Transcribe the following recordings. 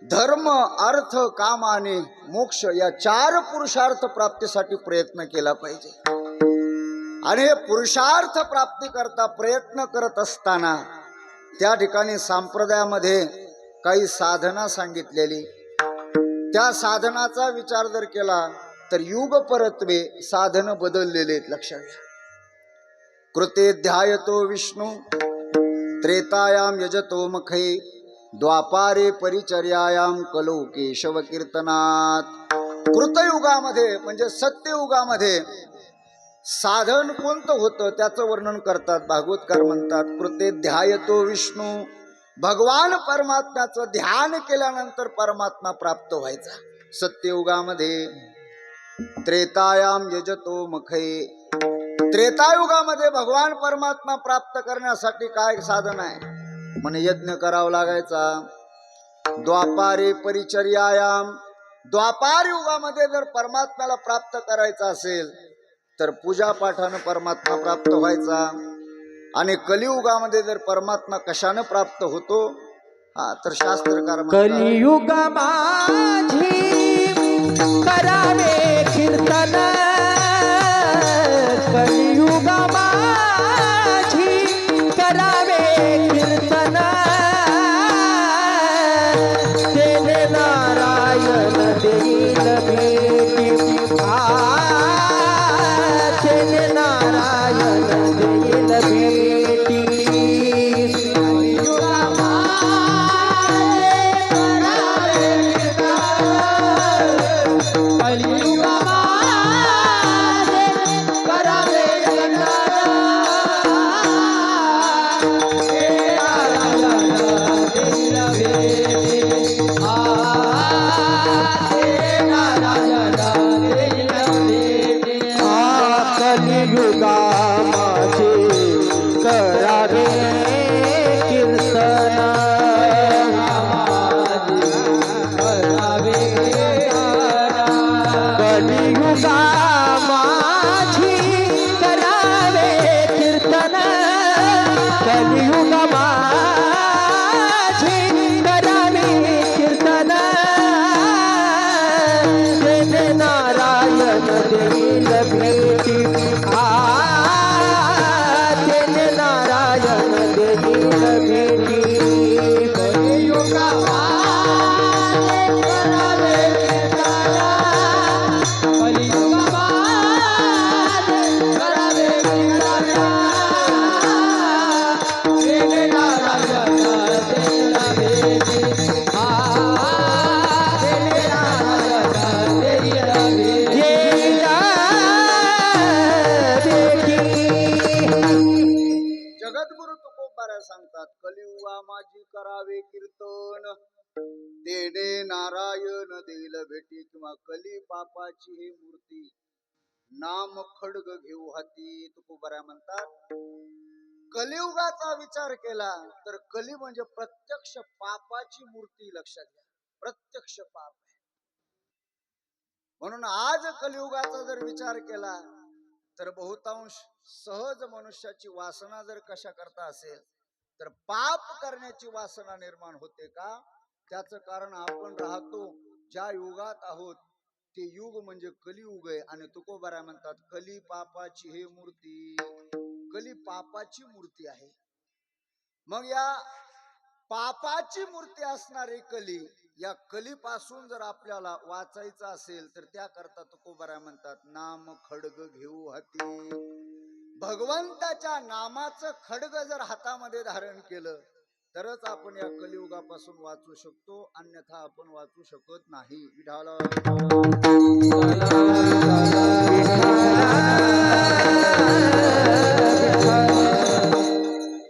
धर्म अर्थ काम आणि मोक्ष या 4 पुरुषार्थ प्राप्तीसाठी प्रयत्न केला पाहिजे। आणि हे पुरुषार्थ प्राप्ती करता प्रयत्न करत असताना त्या ठिकाणी संप्रदायामध्ये काही साधना सांगितलेली, त्या साधनाचा विचार जर केला तर युग परत्वे साधन बदललेले आहेत। लक्षात घ्या। कृते ध्यायतो विष्णू त्रेतायाम यजतो मखे द्वापारे परिचर्यायाम कलो केशव कीर्तनात। कृतयुगामध्ये म्हणजे सत्ययुगामध्ये साधन कोणतं होतं त्याचं वर्णन करतात भागवतकार म्हणतात, कृते ध्यायतो विष्णू, भगवान परमात्म्याचं ध्यान केल्यानंतर परमात्मा प्राप्त व्हायचा सत्ययुगामध्ये। त्रेतायाम यजतो मखे, त्रेतायुगामध्ये भगवान परमात्मा प्राप्त करण्यासाठी काय साधन आहे म्हणे यज्ञ करावा लागायचा। द्वापारे परिचर्यायाम, द्वापार युगामध्ये जर परमात्म्याला प्राप्त करायचं असेल तर पूजा पाठानं परमात्मा प्राप्त व्हायचा। आणि कलियुगामध्ये जर परमात्मा कशानं प्राप्त होतो तर शास्त्रकार म्हणतात कलियुगा माझी करावे कीर्तन, कलियुगा माझी करावे कीर्तन, तेने नारायण देईल भेटी, तेने नारायण देईल भेटी। कलियुगा माझे करावे कीर्तन, कलियुगा माझी करावे कीर्तन, कलियुगा माझी करावे कीर्तन, तेने नारायण देईल भेटी, तेने नारायण देईल भेटी। कलियुगा माझे करावे कीर्तन, कलियुगा माझे करावे कीर्तन, तेने नारायण देईल भेटी, तेने नारायण देईल भेटी। जगद्गुरु तुकोबारा सांगतात, कलियुगा माझी करावे कीर्तन, तेने नारायण देईल भेटी, किंवा कली पापाची ही मूर्ती नाम खड्ग घेऊ हाती। तुकोबारा म्हणतात कलियुगाचा विचार केला तर कली म्हणजे प्रत्यक्ष पापाची मूर्ती। लक्षात घ्या, प्रत्यक्ष पाप आहे। म्हणून आज कलियुगाचा जर विचार केला तर बहुतांश सहज मनुष्याची वासना जर कशा करता असेल तर पाप करण्याची वासना निर्माण होते का? त्याचं कारण आपण राहतो ज्या युगात आहोत ते युग म्हणजे कलियुग आहे। आणि तुकोबारा म्हणतात कली पापाची हे मूर्ती, कली पापाची मूर्ती आहे। मग या पापाची मूर्ती असणारी कली, या कलीपासून जर आपल्याला वाचायचं असेल तर त्याकरता तुकोबारा म्हणतात नाम खड्ग घेऊ हाती। भगवंताच्या नामाचं खड्ग जर हातामध्ये धारण केलं तरच आपण या कलियुगापासून वाचू शकतो, अन्यथा आपण वाचू शकत नाही। विठाला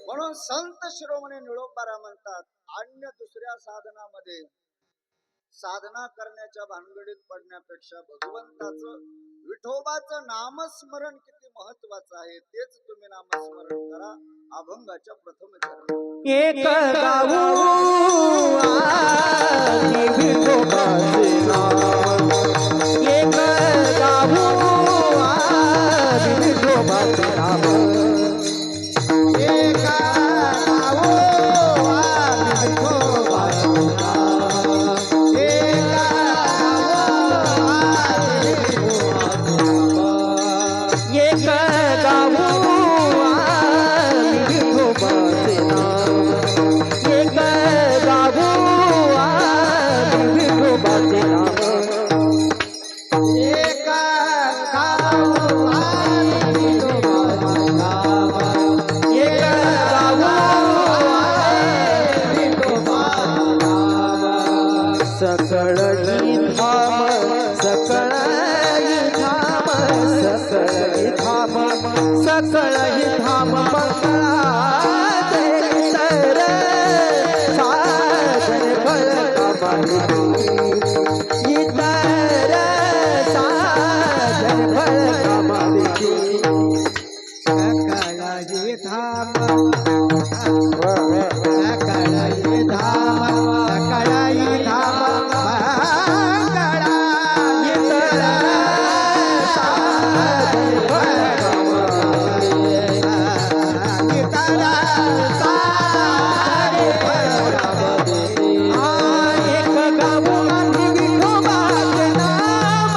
म्हणून संत शिरोमणी निळोबारा म्हणतात अन्य दुसऱ्या साधनामध्ये साधना करण्याच्या भानगडीत पडण्यापेक्षा भगवंताचं विठोबाचं नामस्मरण किती महत्वाचं आहे तेच तुम्ही नामस्मरण करा। अभंगाच्या प्रथम चरण एक गाऊ आधी विठोबाचे नाम, एक गाऊ आधी विठोबाचे नाम, एक गाऊ आधी विठोबाचे नाम, सकळ ही धाम सकळ ही धाम सकळ ही धाम सकळ ही धाम मंगळा देवी तर साधन फळ कामाची इतर साधन फळ कामाची सकळ ही धाम सकळाई धाम सकळाई धाम मंगळा इतर साधन फळ कामाची इतर साधन फळ कामाची एक गाऊ आम्ही विठोबाचे नाम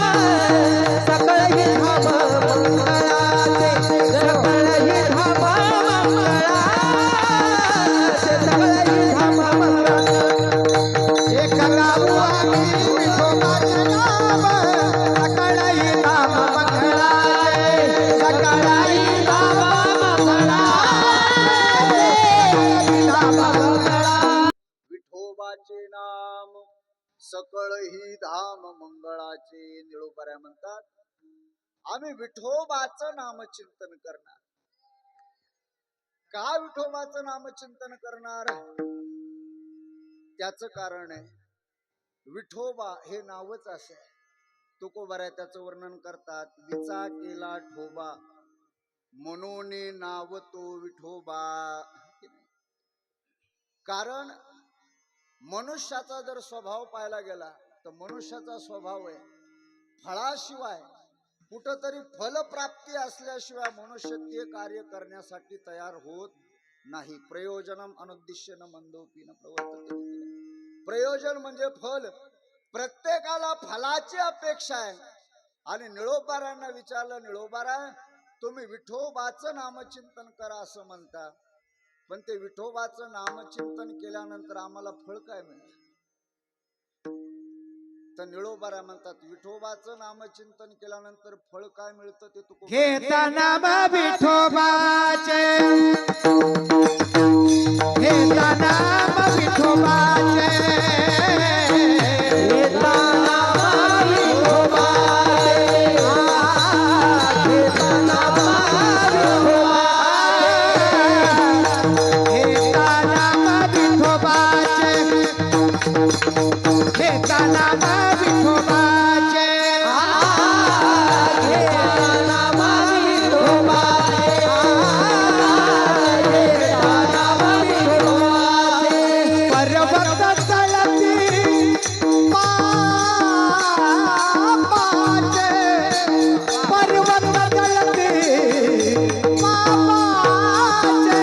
सकळाई धाम मंगळाचे सकळाई धाम मंगळाचे सकळाई धाम मंगळाचे एक गाऊ आम्ही विठोबाचे नाम सकळाई धाम मंगळाचे सकळाई धाम मंगळाचे धाम मंगळा विठोबाचे नाम सकळ ही धाम मंगळाचे. निळोबाऱ्या म्हणतात आम्ही विठोबाचं नामचिंतन करणार. का विठोबाचं नामचिंतन करणार? त्याचं कारण आहे विठोबा हे नावच असं आहे. तुकोबाऱ्या त्याचं वर्णन करतात. विचा केला ठोबा म्हणून नाव तो विठोबा. कारण मनुष्याचा जर स्वभाव पाहायला गेला तर मनुष्याचा स्वभाव आहे फळाशिवाय कुठंतरी फलप्राप्ती असल्याशिवाय मनुष्य ते कार्य करण्यासाठी तयार होत नाही. प्रयोजनम अनुद्दिश्यन मंदोपीन प्रवर्तते. प्रयोजन म्हणजे फल. प्रत्येकाला फलाची अपेक्षा आहे. आणि निळोबारांना विचारलं, निळोबारा तुम्ही विठोबाचं नामचिंतन करा असं म्हणता, पण ते विठोबाचं नामचिंतन केल्यानंतर आम्हाला फळ काय मिळतं? तर निळोबारा म्हणतात विठोबाचं नामचिंतन केल्यानंतर फळ काय मिळतं ते तू घेता नाम विठोबाचे घेता नाम विठोबाचे घेता नाम विठोबाचे घेता नाम विठोबाचे घेता नाम विठोबाचे घेता नाम विठोबाचे घेता नाम विठोबाचे घेता नाम विठोबाचे पर्वत तळती पापाचे पर्वत तळती पापाचे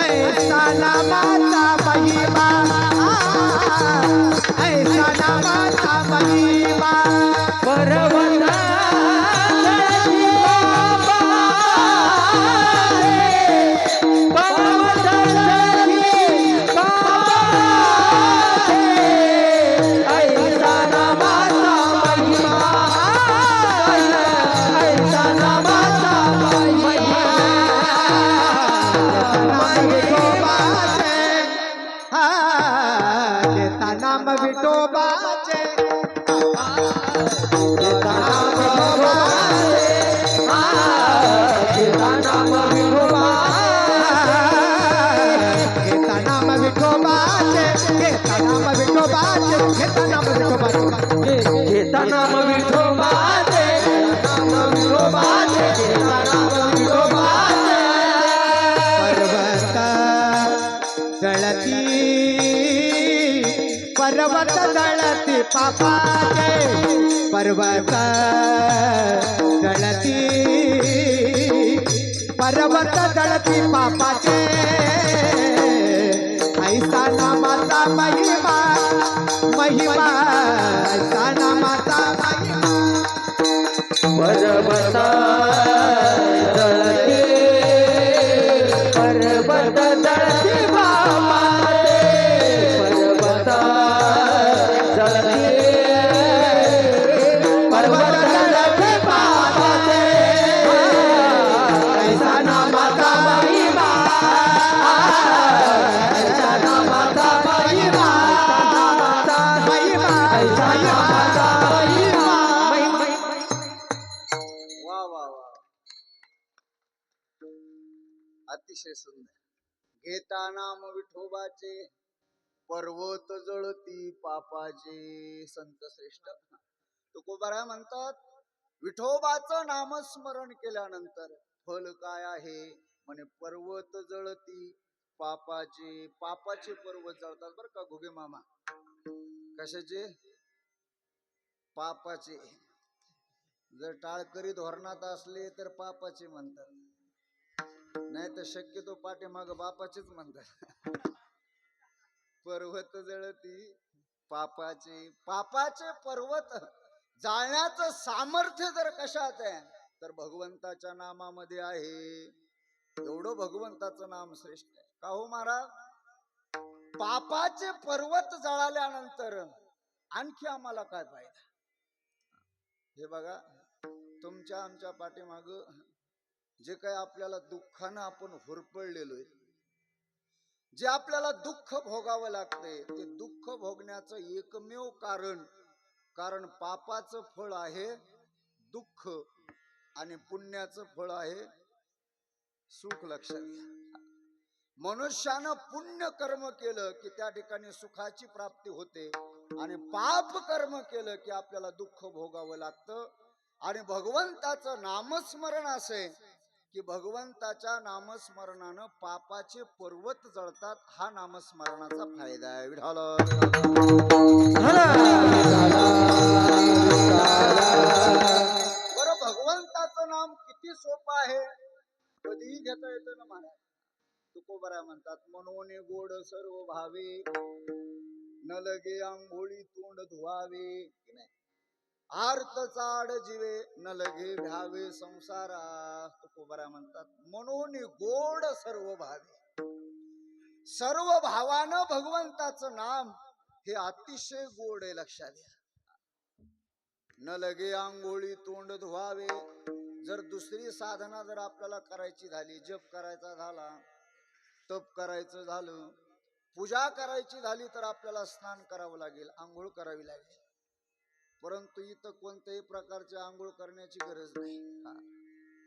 ऐसा नामाचा महिमा ऐसा नामाचा महिमा पर्वत तळती पापाचे पर्वत तळती पापाचे ऐसा नामाचा महिमा ऐसा नामाचा महिमा विठोबाचे घेता नाम विठोबाचे घेता नाम विठोबाचे घेता नाम विठोबाचे घेता नाम विठोबाचे घेता नाम विठोबाचे घेता नाम विठोबाचे घेता नाम विठोबाचे नाम विठोबाचे घेता नाम विठोबाचे पर्वत जळती पापाचे पर्वत जळती पर्वत जळती पापाचे ऐसा नामाचा महिमा महिमा ऐसा नामाचा महिमा पर्वत जळती पर्वत जळती पापाचे पर्वत जळती पर्वत जळती पापाचे ऐसा नामाचा महिमा ऐसा नामाचा महिमा नामाचा अतिशय सुंदर. घेता नाम विठोबाचे पर्वत जळती पापाचे. संत श्रेष्ठ तुकोबाराय म्हणतात, विठोबाचं नामस्मरण केल्यानंतर फल काय आहे म्हणे, पर्वत जळती पापाचे. पापाचे पर्वत जळतात बरं का घुगे मामा. कशाचे? पापाचे. जर टाळकरी धोरणात असले तर पापाचे म्हणतात, नाही तर शक्यतो पाठीमाग बापाचेच म्हणतात. पर्वत जळती पापाचे. पापाचे पर्वत जाळण्याचं सामर्थ्य जर कशात आहे तर भगवंताच्या नामामध्ये आहे. एवढं भगवंताचं नाम श्रेष्ठ आहे. का हो महाराज? पापाचे पर्वत जळाल्यानंतर आणखी आम्हाला काय फायदा? हे बघा, तुमच्या आमच्या पाठीमाग जे काही आपल्याला दुःखानं आपण होरपळलेलो आहे, जे आपल्याला दुःख भोगावं लागतंय, ते दुःख भोगण्याचं एकमेव कारण पापाचं फळ आहे दुःख आणि पुण्याचं फळ आहे सुख. लक्षात घ्या. मनुष्यानं पुण्य कर्म केलं की त्या ठिकाणी सुखाची प्राप्ती होते, आणि पाप कर्म केलं की आपल्याला दुःख भोगावं लागतं. आणि भगवंताचं नामस्मरण असे की भगवंताच्या नामस्मरणानं पापाचे पर्वत जळतात. हा नामस्मरणाचा फायदा आहे. विठाला बरं, भगवंताचं नाम किती सोपं आहे, कधीही घेता येतं ना महाराज. तुकोबाराय म्हणतात, मनोने गोड सर्व भावे, न लगे आंघोळी तोंड धुवावे. की नाही? आर्त चाड जीवे, न लगे भ्यावे संसारा. तुकोबाराय म्हणतात, मनोने गोड सर्व भावे. सर्व भावानं भगवंताचं नाम हे अतिशय गोड आहे. लक्षात घ्या. न लगे आंघोळी तोंड धुवावे. जर दुसरी साधना जर आपल्याला करायची झाली, जप करायचा झाला, तप करायचं झालं, पूजा करायची झाली, तर आपल्याला स्नान करावं लागेल, आंघोळ करावी लागेल. परंतु इथं कोणत्याही प्रकारची आंघोळ करण्याची गरज नाही.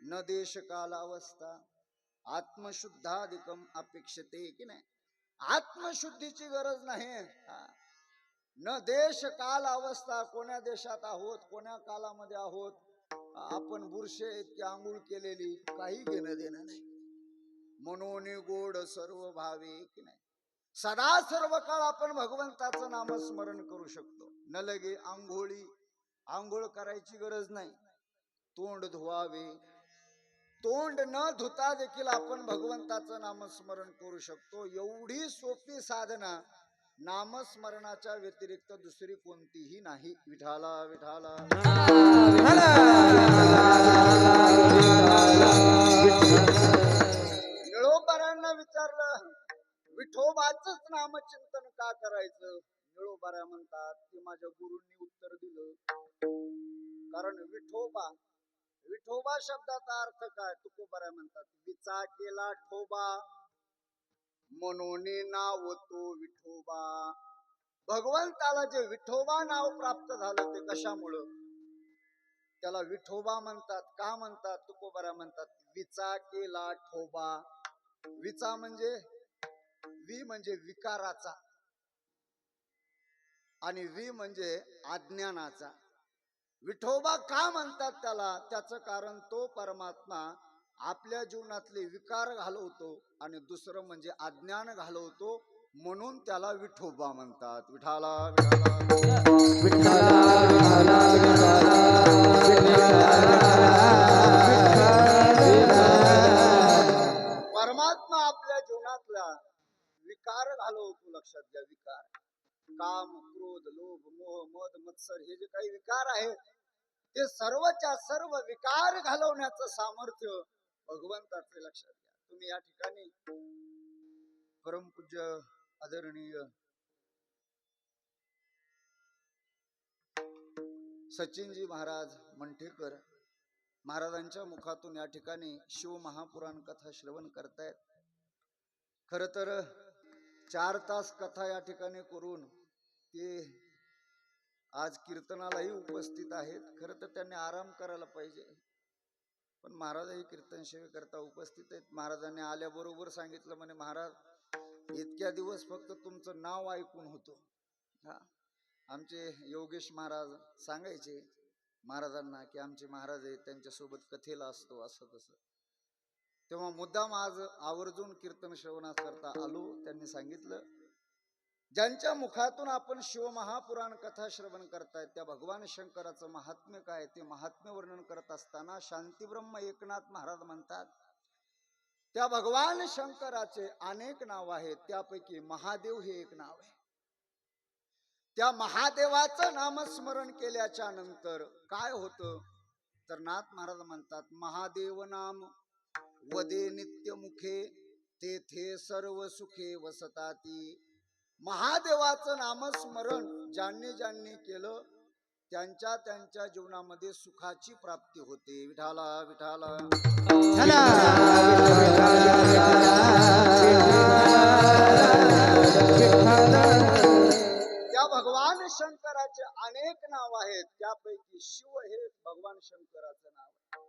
न देश काल अवस्था आत्मशुद्धाधिकम अपेक्षते. की नाही? आत्मशुद्धीची गरज नाही. न देश काल अवस्था, कोण्या देशात आहोत, कोण्या कालामध्ये आहोत, आपण बुरशे इतकी आंघोळ केलेली, काही घेणं देणं नाही. मनोने गोड सर्व भावे. की नाही? सदा सर्व काळ आपण भगवंताचं नामस्मरण करू शकतो. न लगे आंघोळ करायची गरज नाही. तोंड धुवावे. तोंड न धुता देखील आपण भगवंताचं नामस्मरण करू शकतो. एवढी सोपी साधना नामस्मरणाच्या व्यतिरिक्त दुसरी कोणतीही नाही. विठाला विठाला निळोबारांना विचारलं, विठोबाचंच नामचिंतन का करायचं? निळोबारा म्हणतात की माझ्या गुरूंनी उत्तर दिलं, कारण विठोबा शब्दाचा अर्थ काय? तुकोबारा म्हणतात, विचा केला ठोबा, मनोने नाव तो विठोबा. भगवंताला जे विठोबा नाव प्राप्त झालं ते कशामुळं? त्याला विठोबा म्हणतात. का म्हणतात? तुकोबारा म्हणतात, विचा केला ठोबा. विचा म्हणजे म्हणजे विकाराचा, आणि म्हणजे अज्ञानाचा. विठोबा का म्हणतात त्याला? त्याचं कारण तो परमात्मा आपल्या जीवनातले विकार घालवतो, आणि दुसरं म्हणजे अज्ञान घालवतो, म्हणून त्याला विठोबा म्हणतात. विठाला परमात्मा आपल्या जीवनातला विकार घालवतो. लक्षात घ्या. विकार, काम, क्रोध, लोभ, मोह, मद, मत्सर, हे जे काही विकार आहेत, ते सर्वच्या सर्व विकार घालवण्याचं सामर्थ्य भगवंताचे. लक्षात घ्या. तुम्ही या ठिकाणी परमपूज्य आदरणीय सचिनजी महाराज मंठेकर महाराजांच्या मुखातून या ठिकाणी शिव महापुराण कथा श्रवण करतायत. खर तर 4 तास कथा या ठिकाणी करून ते आज कीर्तनालाही उपस्थित आहेत. खरं तर त्यांनी आराम करायला पाहिजे, पण महाराजही कीर्तन सेवेकरता उपस्थित आहेत. महाराजांनी आल्याबरोबर सांगितलं म्हणे, महाराज इतक्या दिवस फक्त तुमचं नाव ऐकून होतो. हा, आमचे योगेश महाराज सांगायचे महाराजांना की आमचे महाराज आहेत, त्यांच्यासोबत कथेला असतो असं तसं. तेव्हा मुद्दाम आज आवर्जून कीर्तन श्रवणाकरता आलो. त्यांनी सांगितलं, ज्यांच्या मुखातून आपण शिवमहापुराण कथा श्रवण करतायत त्या भगवान शंकराचं महात्म्य काय, ते महात्म्य वर्णन करत असताना शांतीब्रह्म एकनाथ महाराज म्हणतात, त्या भगवान शंकराचे अनेक नाव आहेत, त्यापैकी महादेव हे एक नाव आहे. त्या महादेवाचं नामस्मरण केल्याच्या नंतर काय होतं तर नाथ महाराज म्हणतात, महादेव नाम वदे नित्य मुखे तेथे सर्व सुखे वसताती. महादेवाचं नामस्मरण ज्यांनी ज्यांनी केलं त्यांच्या त्यांच्या जीवनामध्ये सुखाची प्राप्ती होते. विठाला विठाला त्या भगवान शंकराचे अनेक नाव आहेत, त्यापैकी शिव हे भगवान शंकराचं नाव आहे.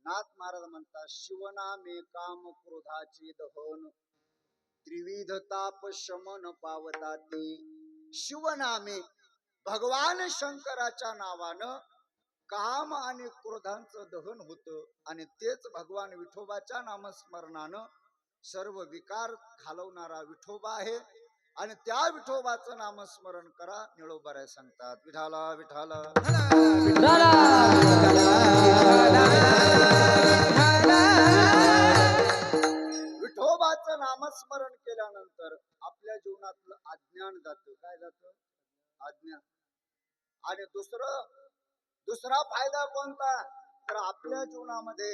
नाथ महाराज म्हणतात, शिवनामे काम क्रोधाचे दहन त्रिविध ताप शमन पावताते. शिवनामे भगवान शंकराच्या नावानं काम आणि क्रोधांचं दहन होतं आणि तेच भगवान विठोबाच्या नामस्मरणानं सर्व विकार घालवणारा विठोबा आहे. आणि त्या विठोबाचं नामस्मरण करा, निळोबाराय सांगतात. विठाला विठाला विठोबाचं नामस्मरण केल्यानंतर आपल्या जीवनातलं अज्ञान जातं. काय जातं? अज्ञान. आणि दुसरा फायदा कोणता तर आपल्या जीवनामध्ये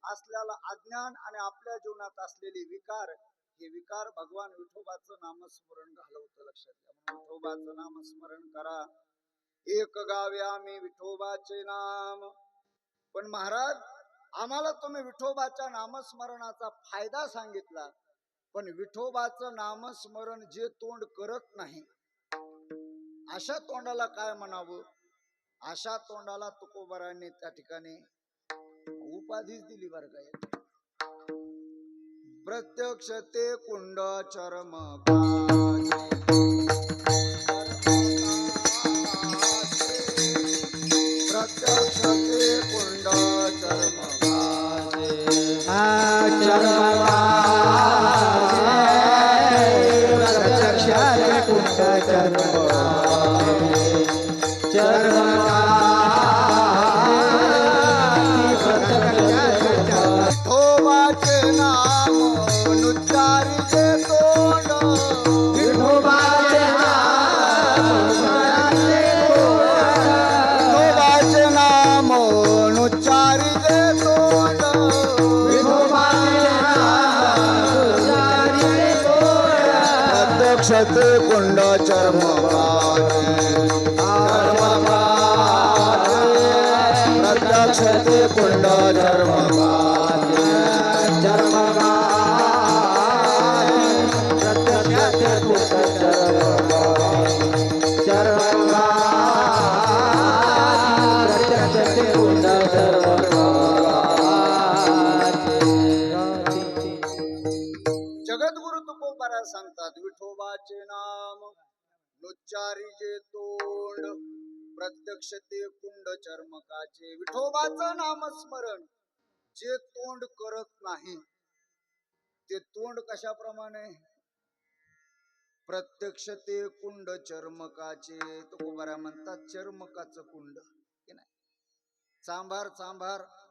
असलेला अज्ञान आणि आपल्या जीवनात असलेले विकार, हे विकार भगवान विठोबाचं नामस्मरण घालवतं. लक्षात घ्या. विठोबाचं नामस्मरण करा. एक गावे आम्ही विठोबाचे नाम. पण महाराज आम्हाला तुम्ही विठोबाच्या नामस्मरणाचा फायदा सांगितला, पण विठोबाचं नामस्मरण जे तोंड करत नाही अशा तोंडाला काय म्हणावं? अशा तोंडाला तुकोबारांनी त्या ठिकाणी उपाधीच दिली बरं काय. प्रत्यक्ष ते कुंड चर्म प्रत्यक्ष ते कुंड चर्म विठोबाचे नाम नुच्चारीचे तोंड. विठोबाचे नाम नुच्चारीचे तोंड. प्रत्यक्ष ते कुंड चर्म प्रत्यक्ष ते कुंड चर्म जगद्गुरु तुकोबारा सांगतात, विठोबाचे नाम नुच्चारीचे तोंड प्रत्यक्ष ते कुंड चर्मकाचे. विठोबाचं नामस्मरण जे तोंड करत नाही ते तोंड कशाप्रमाणे? प्रत्यक्ष ते कुंड चर्मकाचे. तुकोबारा म्हणतात चर्मकाचं कुंड की नाही. चांभार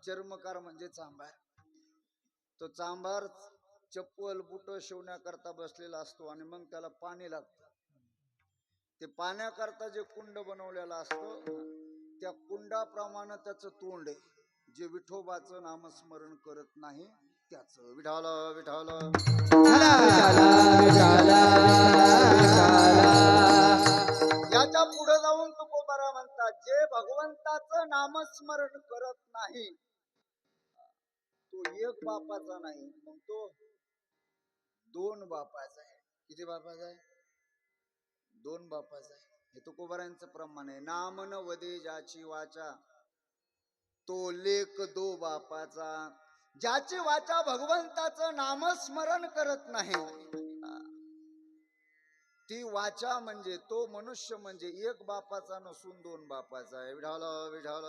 चर्मकार म्हणजे चांभार. तो चांभार चप्पल बुट शिवण्याकरता बसलेला असतो आणि मग त्याला पाणी लागतं. ते पाण्याकरता जे कुंड बनवलेला असतो त्या कुंडाप्रमाणे त्याचं तोंड आहे, जे विठोबाचं नामस्मरण करत नाही त्याचं. विठाला विठाला याच्या पुढे जाऊन तुकोबारा म्हणतात, जे भगवंताचं नामस्मरण करत नाही तो एक बापाचा नाही, मग तो दोन बापाचा आहे. किती बापाचा आहे? दोन बापाचा आहे. हे तुकोबारांचं प्रमाण आहे. नाम न वदे ज्याची वाचा तो लेक दो बापाचा, ज्याची वाचा भगवंताचं नामस्मरण करत नाही, ती वाचा म्हणजे तो मनुष्य म्हणजे एक बापाचा नसून दोन बापाचा आहे. विठाल विठाल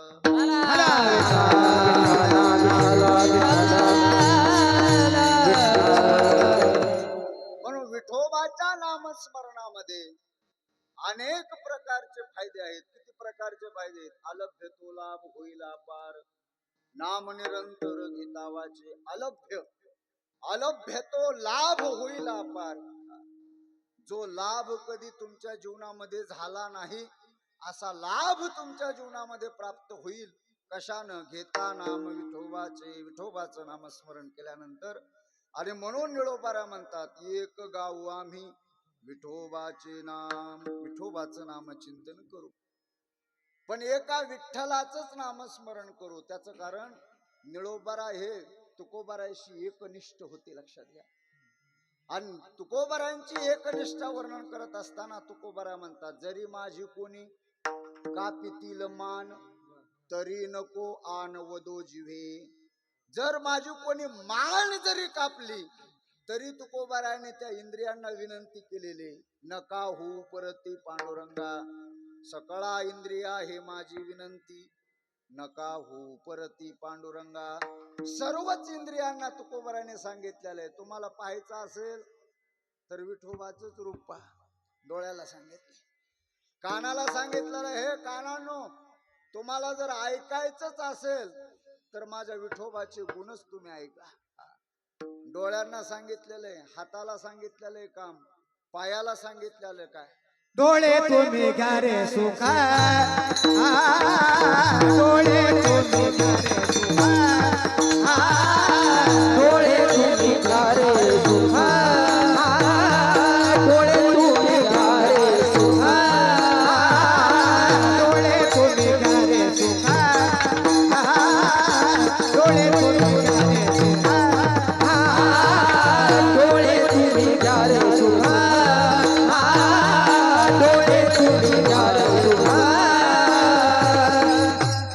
म्हणून विठोबाच्या नामस्मरणामध्ये अनेक प्रकारचे फायदे आहेत. किती प्रकारचे फायदे आहेत? अलभ्य तो लाभ होईला पार, नाम निरंतर घेतावाचे. अलभ्य, अलभ्य तो लाभ होईला पार. जो लाभ कधी तुमच्या जीवनामध्ये झाला नाही असा लाभ तुमच्या जीवनामध्ये प्राप्त होईल. कशानं? घेता नाम विठोबाचे, विठोबाचं नामस्मरण केल्यानंतर. आणि म्हणून निळोबारा म्हणतात, एक गाऊ आम्ही विठोबाचे नाम, विठोबाचं नाम चिंतन करू. पण एका विठ्ठलाचंच नामस्मरण करू. त्याचं कारण निळोबारा हे तुकोबाराशी एकनिष्ठ होते, लक्षात घ्या. आणि तुकोबारांची एकनिष्ठा वर्णन करत असताना तुकोबारा म्हणतात, जरी माझी कोणी कापितील मान, तरी नको आणवदो जिवे. जर माझी कोणी मान जरी कापली तरी तुकोबाराने त्या इंद्रियांना विनंती केलेली, नका होऊ परती पांडुरंगा. सकळा इंद्रिया हे माझी विनंती, नका होऊ परती पांडुरंगा. सर्वच इंद्रियांना तुकोबाराने सांगितलेलं आहे, तुम्हाला पाहायचं असेल तर विठोबाचंच रूप पहा. डोळ्याला सांगितलं, कानाला सांगितलेलं, हे कानांनो तुम्हाला जर ऐकायचंच असेल तर माझ्या विठोबाचे गुणच तुम्ही ऐका. डोळ्यांना सांगितलेलं आहे, हाताला सांगितलेलं आहे काम, पायाला सांगितलेलं काय? डोळे तुम्ही घ्या रे सुखा, डोळे तुम्ही घ्या रे सुखा, डोळे तुम्ही घ्या रे सुखा, डोळे तुम्ही घ्या रे सुखा, डोळे तुम्ही घ्या रे सुखा, डोळे तुम्ही घ्या रे सुखा, डोळे तुम्ही घ्या रे सुखा, डोळे तुम्ही घ्या रे सुखा.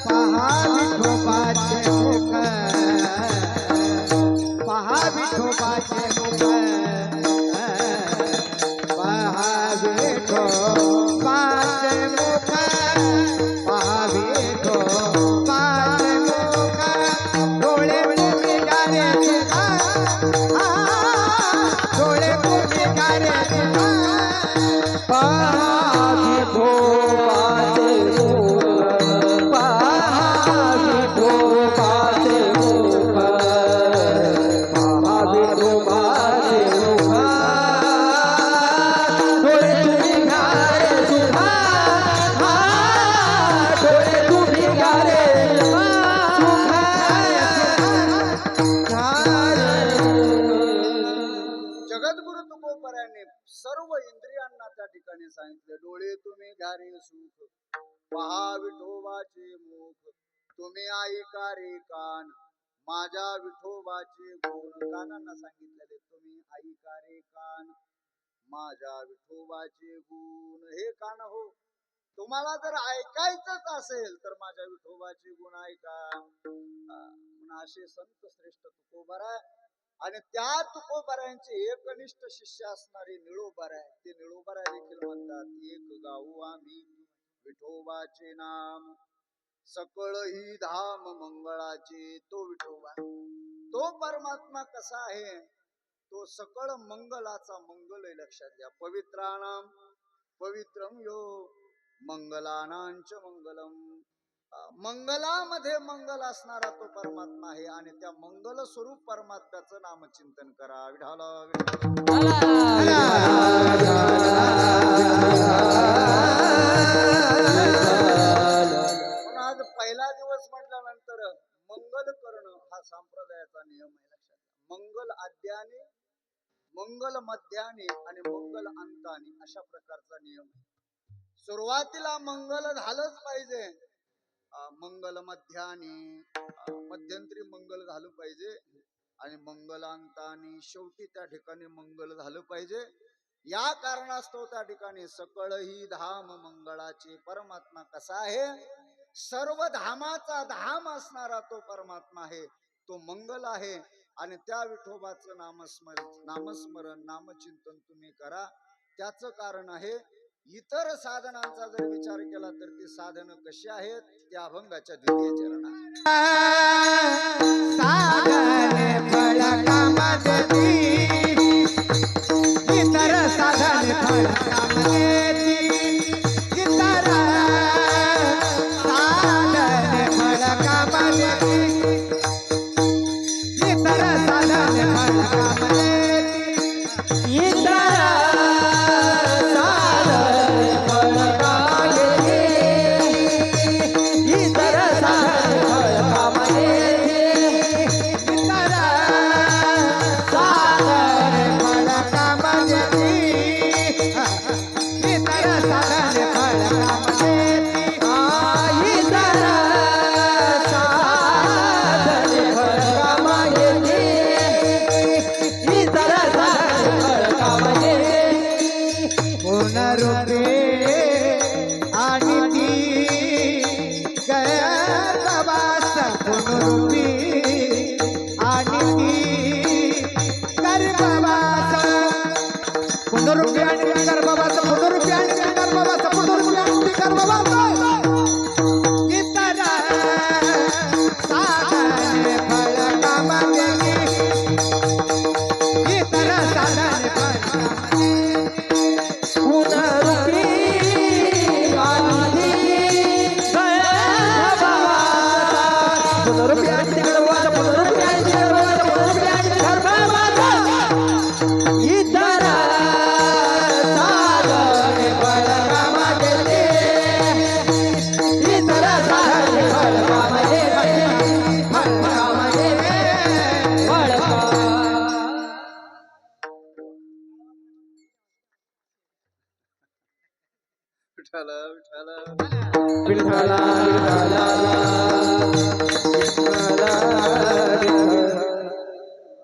पहा विठोबाचे मुख, पहा विठोबाचे मुख, पहा विठोबाचे मुख, पहा विठोबाचे मुख, डोळे तुम्ही घ्या रे सुखा, डोळे तुम्ही घ्या रे सुखा. पहा विठोबाचे मुख, पहा विठोबाचे मुख, पहा विठोबाचे मुख, डोळे तुम्ही घ्या रे सुखा, डोळे तुम्ही घ्या रे सुखा. जगद्गुरु तुकोबाराने सर्व इंद्रियांना त्या ठिकाणी सांगितले, डोळे तुम्ही घ्या रे सुख, पहा विठोबाचे मुख, तुम्ही ऐका रे कान, माझ्या विठोबाचे गुण. कानांना सांगितलेले, तुम्ही ऐका रे कान, माझ्या विठोबाचे गुण. हे कान हो, तुम्हाला जर ऐकायचंच असेल तर माझ्या विठोबाचे गुण ऐका. असे संत श्रेष्ठ तुकोबारा. आणि त्या तुकोबारांचे एकनिष्ठ शिष्य असणारे निळोबारा आहे. ते निळोबारा देखील म्हणतात, एक गाऊ आम्ही विठोबाचे नाम, सकळ ही धाम मंगळाचे. तो विठोबा, तो परमात्मा कसा आहे? तो सकळ मंगलाचा मंगल आहे, लक्षात घ्या. पवित्राणाम पवित्रम यो, मंगलानांच मंगलम. मंगलामध्ये मंगल असणारा तो परमात्मा आहे. आणि त्या मंगल स्वरूप परमात्म्याचं नामचिंतन करा. विठाल पण आज पहिला दिवस म्हटल्यानंतर मंगल करणं हा संप्रदायाचा नियम आहे, लक्षात घ्या. मंगल आद्याने, मंगल मध्याने आणि मंगल अंताने अशा प्रकारचा नियम आहे. सुरुवातीला मंगल झालंच पाहिजे, मंगल मध्याने, मध्यंतरी मंगल झालं पाहिजे, आणि मंगलांताने शेवटी त्या ठिकाणी मंगल झालं पाहिजे. या कारणास्तव त्या ठिकाणी सकळ ही धाम मंगळाचे. परमात्मा कसा आहे? सर्व धामाचा धाम असणारा तो परमात्मा आहे, तो मंगल आहे. आणि त्या विठोबाचं नामस्मरण नामचिंतन तुम्ही करा. त्याचं कारण आहे, इतर साधनांचा जर विचार केला तर ती साधनं कशी आहेत, त्या अभंगाच्या द्वितीय चरणात. साधन फळ काम देती, इतर साधन फळ काम देती, इतर साधन फळ काम देती, इतर साधन फळ काम देती, इतर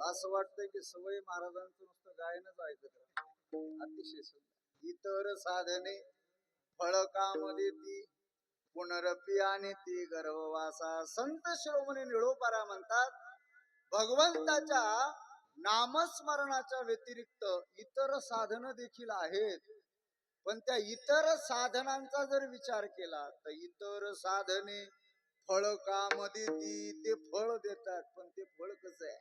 असं वाटतंय की सवय महाराजांचं नुसतं गायनच ऐकत राहा. अतिशय सुंदर. इतर साधने फळ काम देती, पुनरपी आणि ती गर्भवासा. संत शिरोमणी निळोपारा म्हणतात, भगवंताच्या नामस्मरणाच्या व्यतिरिक्त इतर साधनं देखील आहेत, पण त्या इतर साधनांचा जर विचार केला तर इतर साधने फळ काम देती, ते फळ देतात, पण ते फळ कसं आहे,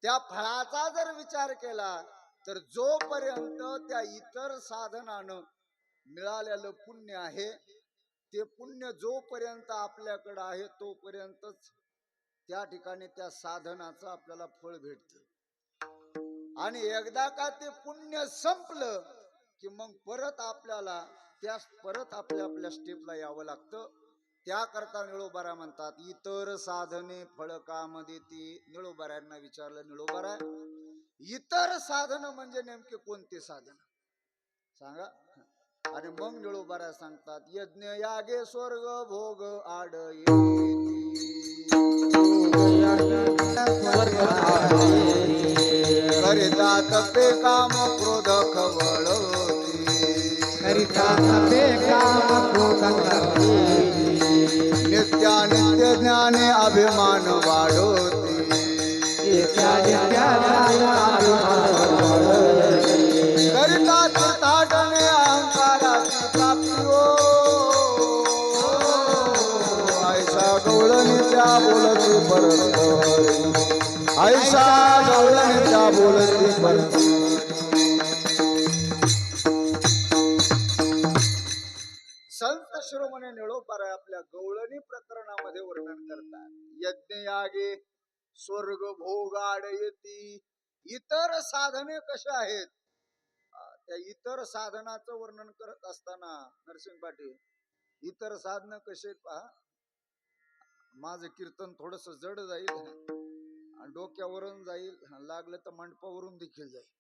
त्या फळाचा जर विचार केला तर जोपर्यंत त्या इतर साधनानं मिळालेलं पुण्य आहे, ते पुण्य जोपर्यंत आपल्याकडे आहे तोपर्यंतच त्या ठिकाणी त्या साधनाचं आपल्याला फळ भेटतं. आणि एकदा का ते पुण्य संपलं की मग परत आपल्याला आपल्या आपल्या स्टेपला यावं लागतं. त्याकरता निळोबारा म्हणतात, इतर साधने फळ काम देती. निळोबाऱ्यांना विचारलं, निळोबारा इतर साधन म्हणजे नेमके कोणते साधन सांगा. आणि मग निळोबारा सांगतात, यज्ञ यागे स्वर्ग भोग आड करिता तपे काम क्रोध खवळती, करिता तपे काम क्रोध खवळती, नित्यानित्य ज्ञाने अभिमान वाढवती, नित्यानित्य ज्ञाने अभिमान वाढवती, करिता तीर्थाटने अहंकाराची प्राप्ती हो. ऐसा गवळणी त्या बोलती परत, ऐसा गवळणी त्या बोलती परत. संत शिरोमणी निळोपारा आपल्या गवळणी प्रकरणामध्ये वर्णन करतात, यज्ञ यागे स्वर्ग भोगाड येती. इतर साधने कशा आहेत, त्या इतर साधनाचं वर्णन करत असताना नरसिंह पाटील, इतर साधनं कसे पहा. माझं कीर्तन थोडस जड जाईल, डोक्यावरून जाईल, लागलं तर मंडपावरून देखील जाईल,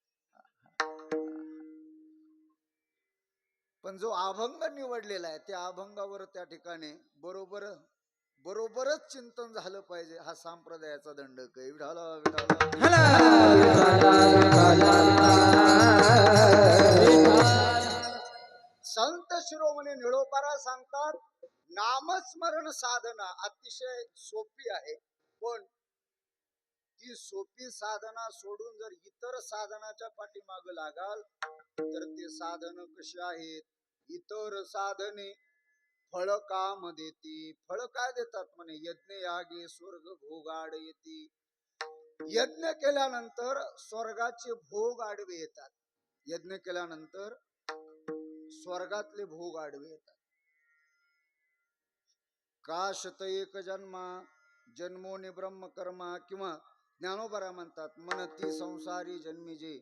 पण जो अभंग निवडलेला आहे त्या अभंगावर त्या ठिकाणी बरोबरच चिंतन झालं पाहिजे. हा संप्रदायाचा दंडक आहे. संत शिरोमणी निळोबारा सांगतात नामस्मरण साधना अतिशय सोपी आहे, पण ती सोपी साधना सोडून जर इतर साधनाच्या पाठीमाग लागाल तर ते साधन कसे आहेत? इतर साधने फळ काम देती. फळ काय देतात म्हणे? यज्ञ यागे स्वर्ग भोगाड येती. यज्ञ केल्यानंतर स्वर्गाचे भोग आडवे येतात. यज्ञ केल्यानंतर स्वर्गातले भोग आडवे येतात. काशत एक जन्मा जन्मोने ब्रह्मकर्मा, किंवा ज्ञानोबरा म्हणतात मनती संसारी जन्मीजे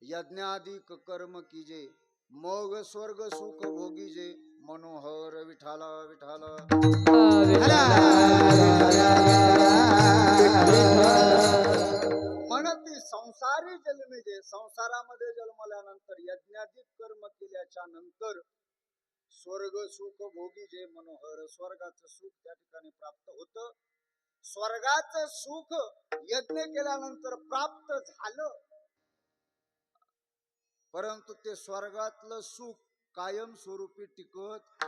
यज्ञाधिक कर्म कीजे मग स्वर्ग सुख भोगीजे मनोहर विठाला विठाला. म्हणती संसारी जन्मीजे, संसारामध्ये जन्मल्यानंतर यज्ञाधिक कर्म केल्याच्या नंतर स्वर्ग सुख भोगी जे मनोहर, स्वर्गाचं सुख त्या ठिकाणी प्राप्त होतं. स्वर्गाचं सुख यज्ञ केल्यानंतर प्राप्त झालं, परंतु ते स्वर्गातलं सुख कायम स्वरूपी टिकत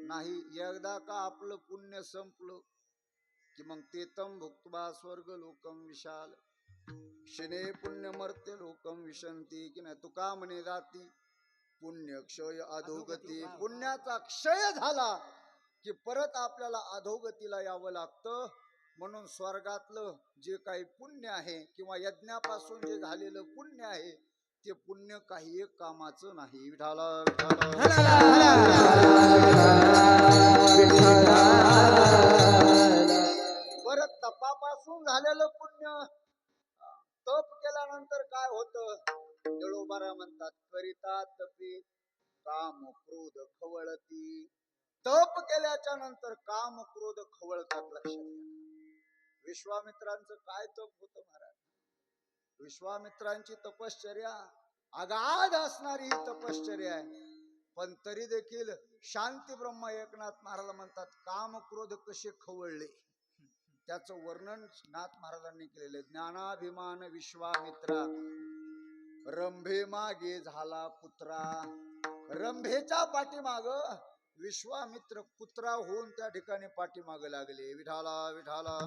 नाही. एकदा का आपलं पुण्य संपलं कि मग तेतम भुक्त्वा स्वर्ग लोकम विशाल शने पुण्य मर्त्य लोकम विशंती, की नाही तुका म्हणे जाती पुण्य क्षय अधोगती. पुण्याचा क्षय झाला की परत आपल्याला अधोगतीला यावं लागतं. म्हणून स्वर्गातलं जे काही पुण्य आहे किंवा यज्ञापासून जे झालेलं पुण्य आहे ते पुण्य काही एक कामाचं नाही. विठाला बरं, तपापासून झालेलं पुण्य, तप केल्यानंतर काय होतं? निळोबारा म्हणतात करिता तपे काम क्रोध खवळती. तप केल्याच्या नंतर काम क्रोध खवळतात. लक्षात घ्या. विश्वामित्रांचं काय तप होतं महाराज? विश्वामित्रांची तपश्चर्या अगाध असणारी ही तपश्चर्या आहे, पण तरी देखील शांती ब्रह्म एकनाथ महाराज म्हणतात काम क्रोध कसे खवळले त्याचं वर्णन नाथ महाराजांनी केलेले. ज्ञानाभिमान विश्वामित्रा रंभे मागे झाला कुत्रा. रंभेच्या पाठीमाग विश्वामित्र कुत्रा होऊन त्या ठिकाणी पाठीमाग लागले. विठाला विठाला.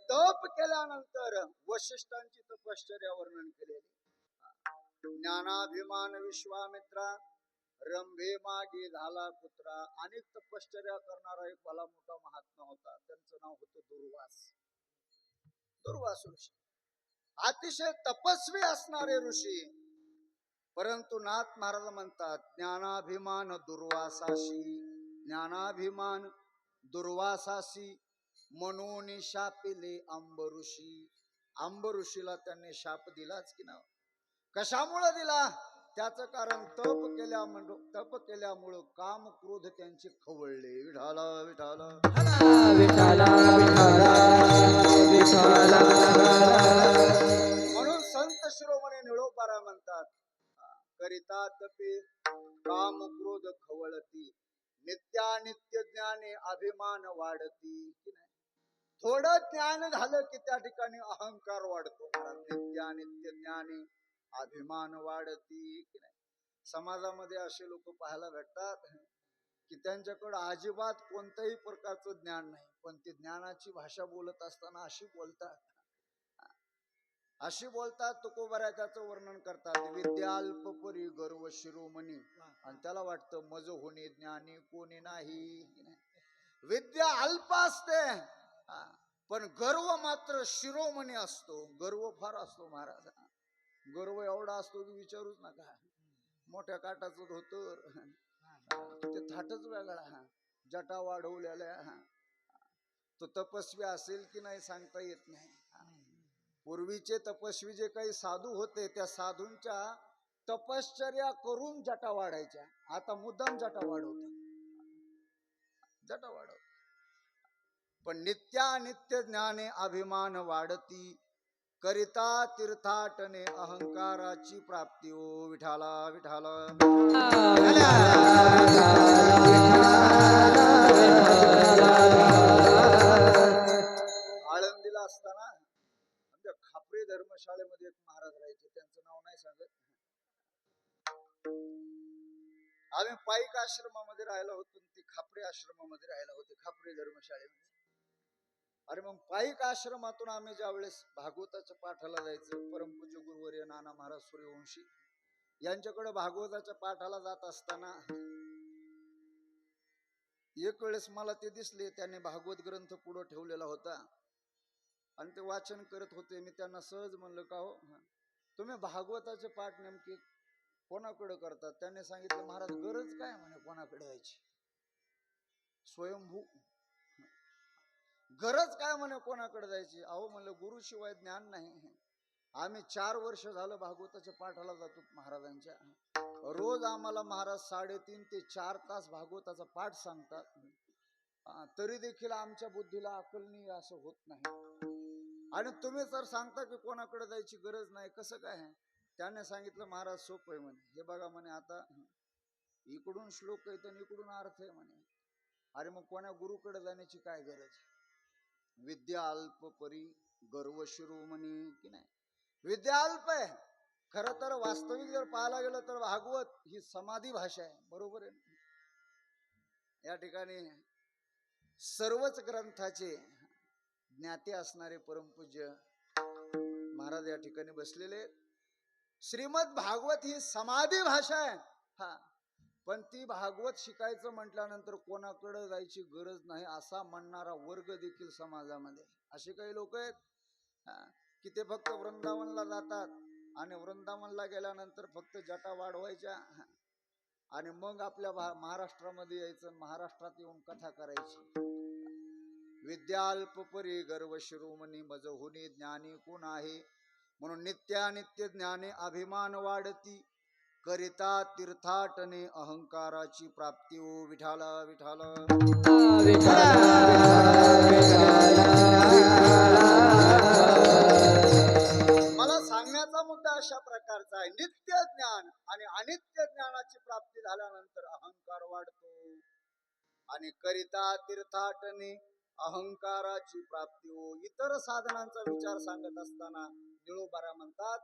तप केल्यानंतर वशिष्ठांची तपश्चर्या वर्णन केलेली. ज्ञानाभिमान विश्वामित्रा रंभे मागे झाला कुत्रा. अनेक तपश्चर्या करणारा एक भला मोठा महात्मा होता. त्यांचं नाव होतं दुर्वास. दुर्वास ऋषी अतिशय तपस्वी असणारे ऋषी, परंतु नाथ महाराज म्हणतात ज्ञानाभिमान दुर्वासाशी, ज्ञानाभिमान दुर्वासाशी म्हणून शापिले आंब ऋषी. आंब ऋषीला त्यांनी शाप दिलाच की ना. कशामुळे दिला? त्याचं कारण तप केल्यामुळं काम क्रोध त्यांचे खवळले. विठाला विठाला. म्हणून संत शिरोमणी निळोबारा म्हणतात करिता तपे काम क्रोध खवळती नित्यानित्य ज्ञाने अभिमान वाढती. की नाही, थोडं ज्ञान झालं की त्या ठिकाणी अहंकार वाढतो. नित्यानित्य ज्ञाने अभिमान वाढती. की नाही, समाजामध्ये असे लोक पाहायला भेटतात की त्यांच्याकडे अजिबात कोणत्याही प्रकारचं ज्ञान नाही, पण ते ज्ञानाची भाषा बोलत असताना अशी बोलतात तुकोबरा त्याचं वर्णन करतात. विद्या अल्पपरी गर्व शिरोमणी, आणि त्याला वाटतं मज होणे ज्ञानी कोणी नाही. विद्या अल्प असते पण गर्व मात्र शिरोमणी असतो. गर्व फार असतो महाराज. गर्व एवढा असतो की विचारूच नका. मोठ्या काटाचं धोतर, ते थाटच वेगळा, जटा वाढवलेल्या. तो तपस्वी असेल की नाही सांगता येत नाही. पूर्वीचे तपस्वी जे काही साधू होते त्या साधूंच्या तपश्चर्या करून जटा वाढायच्या. आता मुद्दाम जटा वाढवतात. पण नित्यानित्य ज्ञाने अभिमान वाढती करिता तीर्थाटने अहंकाराची प्राप्ती. ओ विठाला विठाला. आळंदीला असताना आमच्या खापरे धर्मशाळेमध्ये एक महाराज राहायचे, त्यांचं नाव नाही सांगत. आम्ही पाईक आश्रमामध्ये राहिलो होतो, ते खापरे आश्रमामध्ये राहिला होते, खापरे धर्मशाळेमध्ये. अरे मग पाईक आश्रमातून आम्ही ज्या वेळेस भागवताच्या पाठाला जायचं, परमपूज्य गुरुवर्य नाना महाराज सूर्यवंशी यांच्याकडे भागवताच्या पाठाला जात असताना एक वेळेस मला ते दिसले, त्यांनी भागवत ग्रंथ पुढे ठेवलेला होता आणि ते वाचन करत होते. मी त्यांना सहज म्हणलं, का हो तुम्ही भागवताचे पाठ नेमके कोणाकडे करतात? त्यांनी सांगितलं, महाराज गरज काय म्हणे कोणाकडे जायची, स्वयंभू गरज काय म्हणे कोणाकडे जायची. अहो म्हणलं गुरुशिवाय ज्ञान नाही. आम्ही 4 वर्ष झालं भागवताच्या पाठाला जातो महाराजांच्या. रोज आम्हाला महाराज 3.5 ते 4 तास भागवताचा पाठ सांगतात. तरी देखील आमच्या बुद्धीला अक्कल नाही, असं होत नाही. आणि तुम्ही जर सांगता की कोणाकडे जायची गरज नाही, कसं काय? त्याने सांगितलं, महाराज सोपं आहे म्हणे. हे बघा म्हणे, आता इकडून श्लोक आहे तर इकडून अर्थ आहे म्हणे. अरे मग कोणा गुरुकडे जाण्याची काय गरज? विद्या अल्प परी गर्व शिरोमणी, की नाही? विद्या अल्प आहे. खरं तर वास्तविक जर पाहायला गेलं तर भागवत ही समाधी भाषा आहे, बरोबर आहे. या ठिकाणी सर्वच ग्रंथाचे ज्ञाते असणारे परमपूज्य महाराज या ठिकाणी बसलेले. श्रीमद भागवत ही समाधी भाषा आहे. हा, पण ती भागवत शिकायचं म्हटल्यानंतर कोणाकडे जायची गरज नाही असा म्हणणारा वर्ग देखील समाजामध्ये. असे काही लोक आहेत की ते फक्त वृंदावनला जातात आणि वृंदावनला गेल्यानंतर फक्त जटा वाढवायच्या आणि मग आपल्या महाराष्ट्रामध्ये यायचं, महाराष्ट्रात येऊन कथा करायची. विद्या अल्प परी गर्व शिरोमणी, मज होणे ज्ञानी कोण आहे. म्हणून नित्यानित्य ज्ञाने अभिमान वाढती, करिता तीर्थाटने अहंकाराची प्राप्ती. ओ विठाला विठाला मला सांगण्याचा मुद्दा अशा प्रकारचा आहे. नित्य ज्ञान आणि अनित्य ज्ञानाची प्राप्ती झाल्यानंतर अहंकार वाढतो आणि करिता तीर्थाटने अहंकाराची प्राप्ती. हो, इतर साधनांचा विचार सांगत असताना निळोबारा म्हणतात,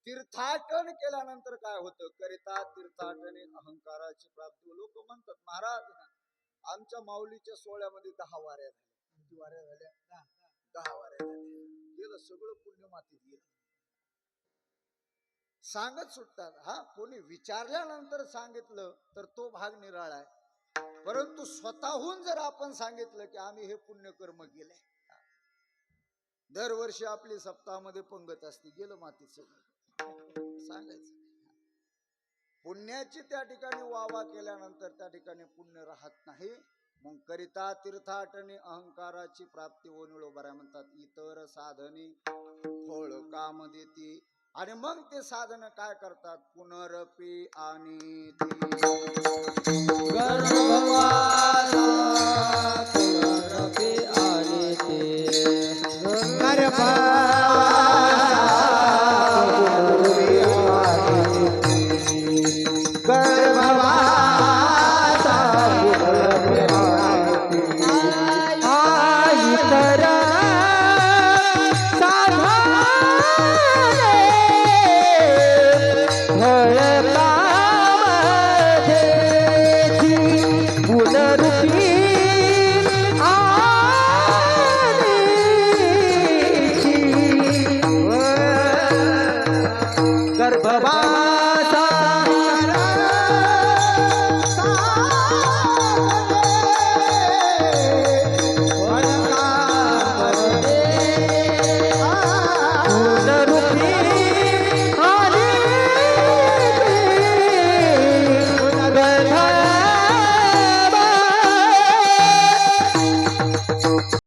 तीर्थाटन केल्यानंतर काय होतं? करिता तीर्थाटने अहंकाराची प्राप्ती. लोक म्हणतात, महाराज आमच्या माऊलीच्या सोहळ्यामध्ये 10 वाऱ्या झाल्या. किती वाऱ्या झाल्या? 10 वाऱ्या झाल्या. गेलं सगळं पुण्य मातीत गेलं. सांगत सुटतात. हा, कोणी विचारल्यानंतर सांगितलं तर तो भाग निराळा आहे. परंतु स्वतःहून जर आपण सांगितलं की आम्ही हे पुण्यकर्म केले, दरवर्षी आपली सप्ताहामध्ये पंगत असते, गेलं मातीत सगळं. सांगायचं पुण्याची त्या ठिकाणी वावा केल्यानंतर त्या ठिकाणी पुण्य राहत नाही. मग करिता तीर्थाटने अहंकाराची प्राप्ती. ओ निळोबारा म्हणतात, इतर साधने फळ काम देती. आणि मग ते साधन काय करतात? पुनरपी आणि गर्भ